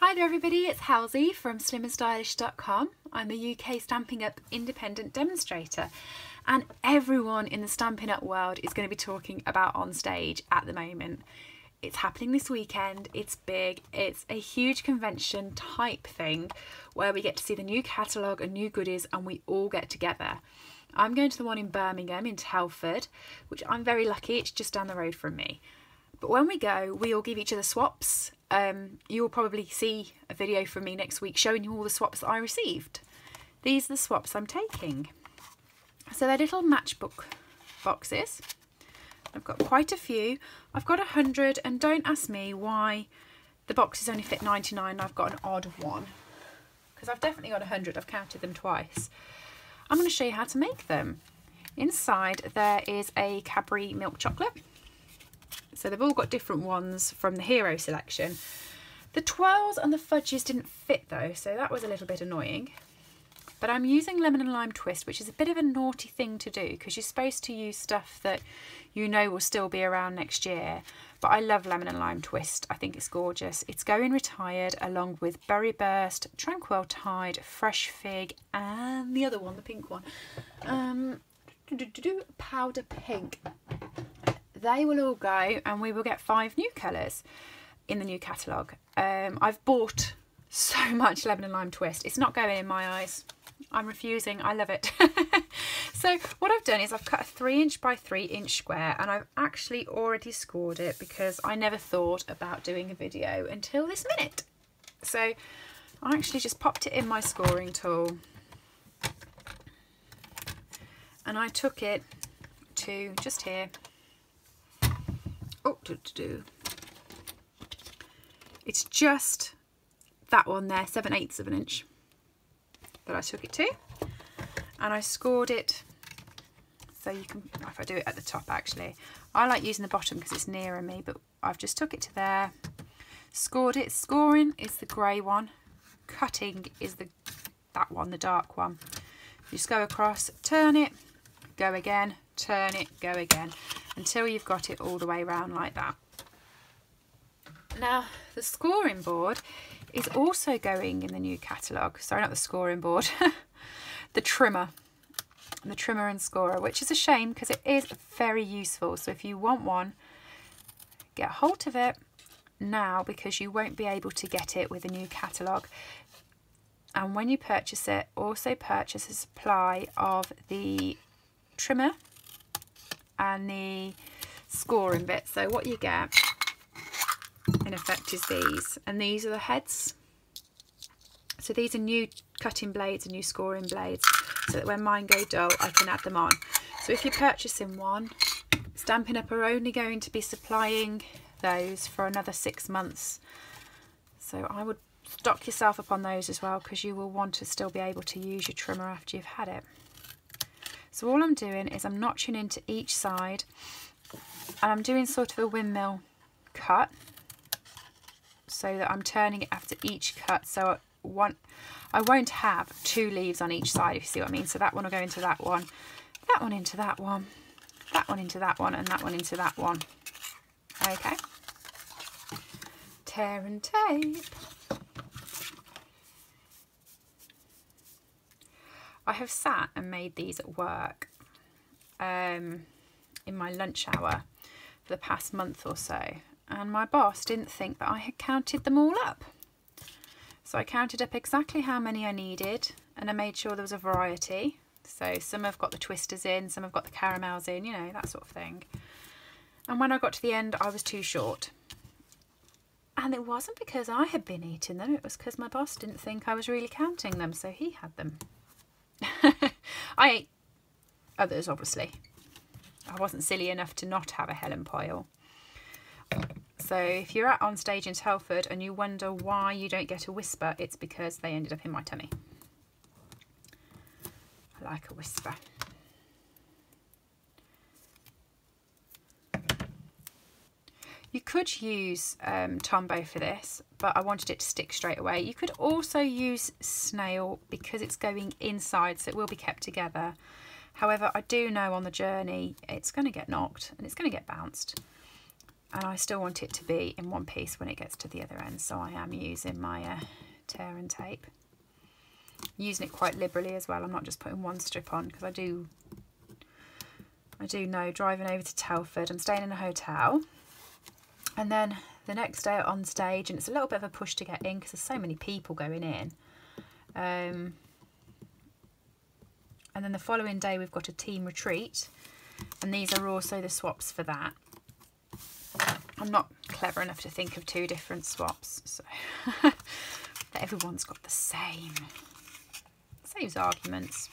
Hi there everybody, it's Halsey from slimandstylish.com. I'm a UK Stampin' Up independent demonstrator and everyone in the Stampin' Up world is going to be talking about Onstage at the moment. It's happening this weekend, it's big, it's a huge convention type thing where we get to see the new catalogue and new goodies and we all get together. I'm going to the one in Birmingham in Telford, which I'm very lucky, it's just down the road from me. But when we go, we all give each other swaps. You will probably see a video from me next week showing you all the swaps that I received. These are the swaps I'm taking. So they're little matchbook boxes. I've got quite a few. I've got 100 and don't ask me why the boxes only fit 99. I've got an odd one because I've definitely got 100. I've counted them twice. I'm going to show you how to make them. Inside there is a Cadbury milk chocolate. So they've all got different ones from the Hero selection. The twirls and the fudges didn't fit though, so that was a little bit annoying. But I'm using lemon and lime twist, which is a bit of a naughty thing to do because you're supposed to use stuff that you know will still be around next year. But I love lemon and lime twist. I think it's gorgeous. It's Going Retired along with Berry Burst, Tranquil Tide, Fresh Fig, and the other one, the pink one. Powder Pink. They will all go and we will get 5 new colours in the new catalogue. I've bought so much lemon and lime twist. It's not going in my eyes. I'm refusing. I love it. So what I've done is I've cut a 3" by 3" square and I've actually already scored it because I never thought about doing a video until this minute. So I actually just popped it in my scoring tool and I took it to just here. It's just that one there, 7/8 of an inch that I took it to, and I scored it. So you can, if I do it at the top actually, I like using the bottom because it's nearer me, but I've just took it to there, scored it. Scoring is the grey one, cutting is that one, the dark one. You just go across, turn it, go again, turn it, go again, until you've got it all the way around like that. Now the scoring board is also going in the new catalogue. Sorry, not the scoring board, the trimmer and scorer, which is a shame because it is very useful. So if you want one, get hold of it now because you won't be able to get it with the new catalogue. And when you purchase it, also purchase a supply of the trimmer and the scoring bit. So what you get in effect is these, and these are the heads. So these are new cutting blades and new scoring blades, so that when mine go dull I can add them on. So if you're purchasing one, Stampin' Up are only going to be supplying those for another 6 months. So I would stock yourself up on those as well because you will want to still be able to use your trimmer after you've had it. So all I'm doing is I'm notching into each side and I'm doing sort of a windmill cut so that I'm turning it after each cut. So I won't have 2 leaves on each side, if you see what I mean. So that one will go into that one into that one, that one into that one, and that one into that one. Okay. Tear and tape. I have sat and made these at work in my lunch hour for the past month or so, and my boss didn't think that I had counted them all up. So I counted up exactly how many I needed and I made sure there was a variety. So some have got the twisters in, some have got the caramels in, you know, that sort of thing. And when I got to the end I was too short. And it wasn't because I had been eating them, it was because my boss didn't think I was really counting them, so he had them. I ate others, obviously. I wasn't silly enough to not have a Helen Poyle. So if you're at Onstage in Telford and you wonder why you don't get a Whisper, it's because they ended up in my tummy. I like a Whisper. You could use Tombow for this, but I wanted it to stick straight away. You could also use Snail because it's going inside, so it will be kept together. However, I do know on the journey it's going to get knocked and it's going to get bounced. and I still want it to be in one piece when it gets to the other end, so I am using my tear and tape. Using it quite liberally as well. I'm not just putting one strip on, because I do know, driving over to Telford, I'm staying in a hotel, and then the next day on stage, and it's a little bit of a push to get in because there's so many people going in, and then the following day we've got a team retreat, and these are also the swaps for that. I'm not clever enough to think of 2 different swaps, so that everyone's got the same. Saves arguments.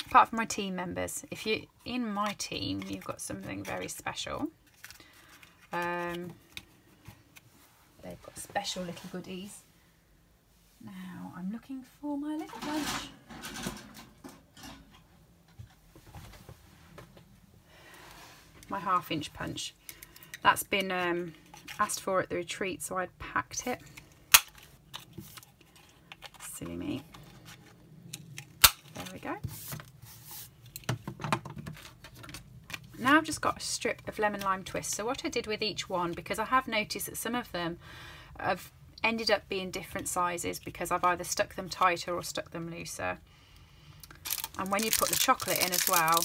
Apart from my team members, if you're in my team, you've got something very special. They've got special little goodies. Now I'm looking for my little punch. My 1/2 inch punch. That's been asked for at the retreat, so I'd packed it. Silly me. There we go. Now I've just got a strip of lemon lime twist. So what I did with each one, because I have noticed that some of them have ended up being different sizes because I've either stuck them tighter or stuck them looser. And when you put the chocolate in as well,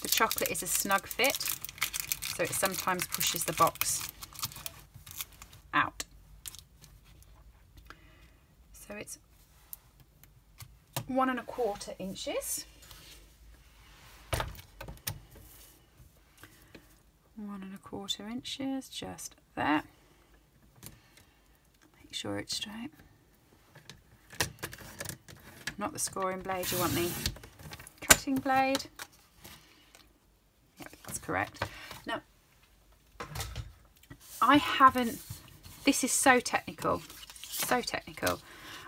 the chocolate is a snug fit, so it sometimes pushes the box out. So it's 1 1/4 inches. 1 1/4 inches, just there. Make sure it's straight. Not the scoring blade, you want the cutting blade. Yep, that's correct. Now, I haven't, this is so technical,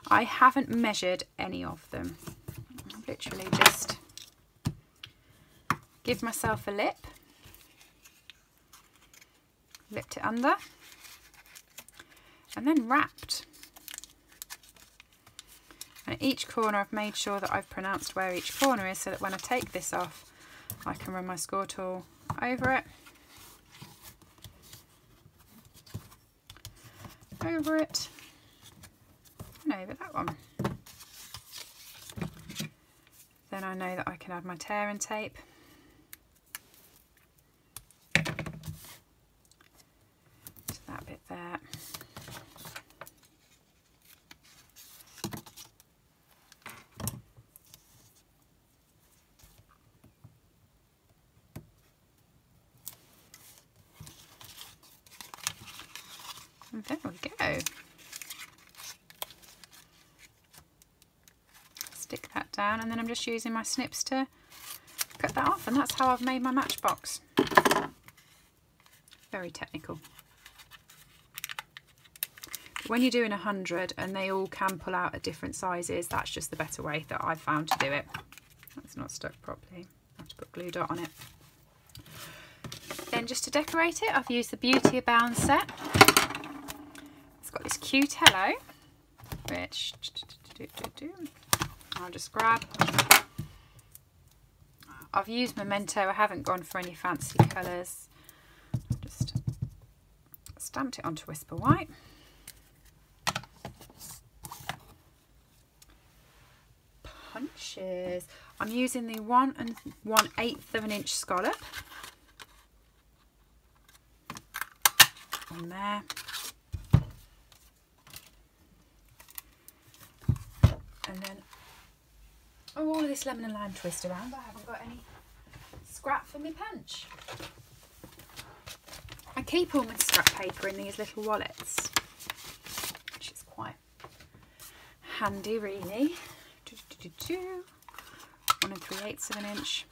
I haven't measured any of them. I've literally just give myself a lip. Lipped it under, and then wrapped. And at each corner I've made sure that I've pronounced where each corner is, so that when I take this off I can run my score tool over it, and over that one. Then I know that I can add my tear and tape. That bit there. And there we go. Stick that down, and then I'm just using my snips to cut that off, and that's how I've made my matchbox. Very technical. When you're doing 100 and they all can pull out at different sizes, that's just the better way that I've found to do it. That's not stuck properly. I have to put glue dot on it. Then just to decorate it, I've used the Beauty Abound set. It's got this cute hello, which I'll just grab. I've used Memento, I haven't gone for any fancy colours. Just stamped it onto Whisper White. Punches. I'm using the 1 1/8 inch scallop on there, and then all of this lemon and lime twist around. I haven't got any scrap for my punch. I keep all my scrap paper in these little wallets, which is quite handy really. 1 3/8 inch.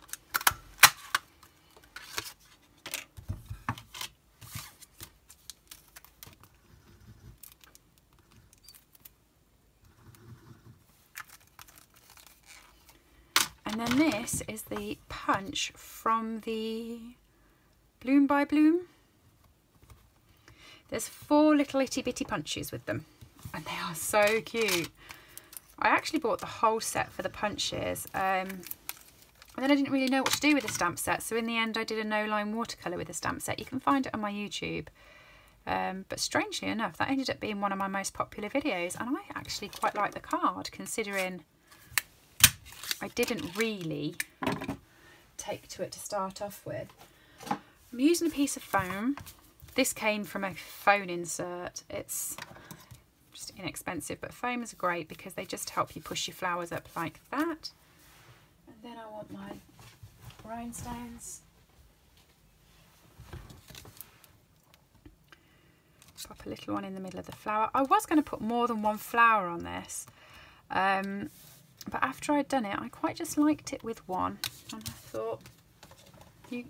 And then this is the punch from the Bloom by Bloom. There's 4 little itty bitty punches with them, and they are so cute. I actually bought the whole set for the punches. And then I didn't really know what to do with the stamp set, so in the end I did a no-line watercolour with the stamp set. You can find it on my YouTube. But strangely enough, that ended up being one of my most popular videos, and I actually quite like the card, considering I didn't really take to it to start off with. I'm using a piece of foam. This came from a phone insert. It's just inexpensive, but foams are great because they just help you push your flowers up like that. And then I want my rhinestones. Pop a little one in the middle of the flower. I was going to put more than one flower on this, but after I'd done it, I quite just liked it with one, and I thought you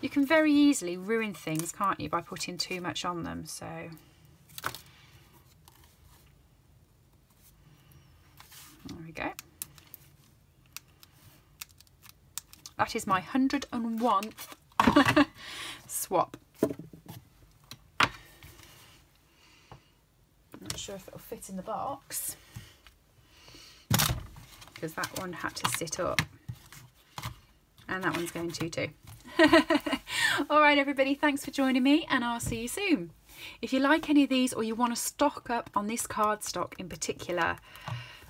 can very easily ruin things, can't you, by putting too much on them. So there we go. That is my 101th swap. Not sure if it'll fit in the box because that one had to sit up, and that one's going to too. All right, everybody, thanks for joining me, and I'll see you soon. If you like any of these, or you want to stock up on this cardstock in particular,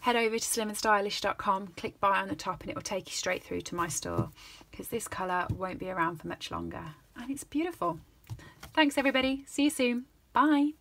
head over to slimandstylish.com, click buy on the top, and it will take you straight through to my store, because this colour won't be around for much longer, and it's beautiful. Thanks, everybody. See you soon. Bye.